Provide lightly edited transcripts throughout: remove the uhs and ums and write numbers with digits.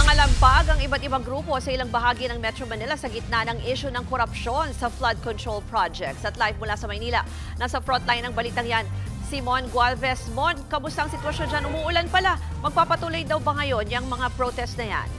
Nangangalambag ang iba't ibang grupo sa ilang bahagi ng Metro Manila sa gitna ng issue ng korupsyon sa flood control projects. At live mula sa Maynila, nasa frontline ng balitang yan, si Mon Gualvez. Mon, kamusta ang sitwasyon dyan? Umuulan pala. Magpapatuloy daw ba ngayon yung mga protest na yan?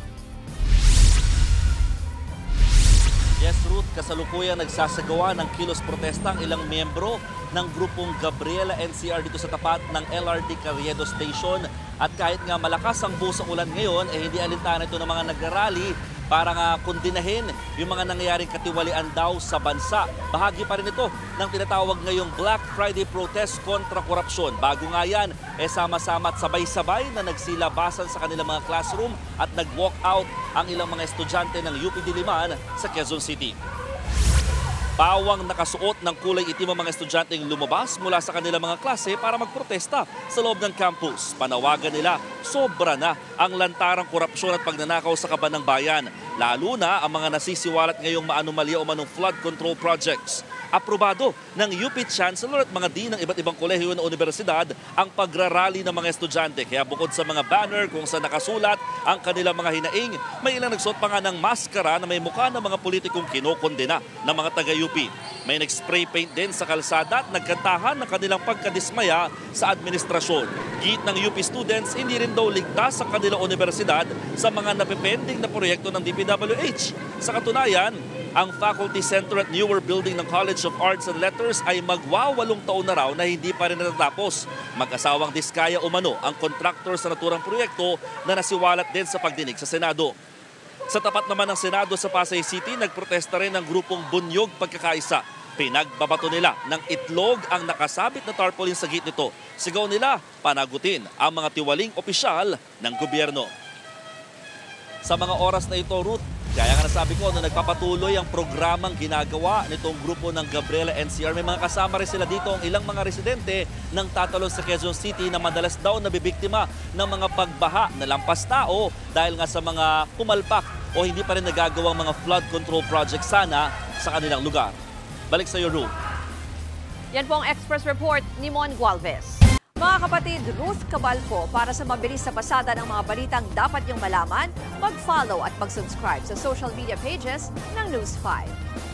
Yes, Ruth, kasalukuyang nagsasagawa ng kilos protesta ang ilang miyembro ng grupong Gabriela NCR dito sa tapat ng LRT Carriedo Station. At kahit nga malakas ang buhos ng ulan ngayon, hindi alintana ito ng mga nagrarally para nga kondinahin yung mga nangyayaring katiwalian daw sa bansa. Bahagi pa rin ito ng tinatawag ngayong Black Friday protest kontra korupsyon. Bago nga yan, sama-sama at sabay-sabay na nagsilabasan sa kanilang mga classroom at nag-walk out ang ilang mga estudyante ng UP Diliman sa Quezon City. Pawang nakasuot ng kulay itim ang mga estudyanteng lumabas mula sa kanilang mga klase para magprotesta sa loob ng campus. Panawagan nila, sobra na ang lantarang korupsyon at pagnanakaw sa kaban ng bayan. Lalo na ang mga nasisiwalat ngayong maanumalya o manong flood control projects. Aprobado ng UP Chancellor at mga dean ng iba't ibang kolehiyo ng universidad ang pagrarally ng mga estudyante. Kaya bukod sa mga banner kung saan nakasulat ang kanilang mga hinaing, may ilang nagsuot pa nga ng maskara na may mukha ng mga politikong kinokondena ng mga taga-UP. May nag-spray paint din sa kalsada at nagkantahan ng kanilang pagkadismaya sa administrasyon. Git ng UP students, hindi rin daw ligtas sa kanilang universidad sa mga napepending na proyekto ng DPWH. Sa katunayan, ang Faculty Center at newer building ng College of Arts and Letters ay magwawalong taon na raw na hindi pa rin natatapos. Mag-asawang diskaya umano ang contractor sa naturang proyekto na nasiwalat din sa pagdinig sa Senado. Sa tapat naman ng Senado sa Pasay City, nagprotesta rin ang grupong Bunyog Pagkakaisa. Pinagbabato nila ng itlog ang nakasabit na tarpaulin sa gate nito. Sigaw nila, panagutin ang mga tiwaling opisyal ng gobyerno. Sa mga oras na ito, Ruth, kaya nga nasabi ko na nagpapatuloy ang programang ginagawa nitong grupo ng Gabriela NCR. May mga kasama rin sila dito ang ilang mga residente ng Tatalon sa Quezon City na madalas daw nabibiktima ng mga pagbaha na lampas tao dahil nga sa mga pumalpak o hindi pa rin nagagawang mga flood control project sana sa kanilang lugar. Balik sa iyo, Ruth. Yan po ang Express Report ni Mon Gualvez. Mga kapatid, Ruth Cabalco, para sa mabilis sa pasada ng mga balitang dapat niyong malaman, mag-follow at mag-subscribe sa social media pages ng News 5.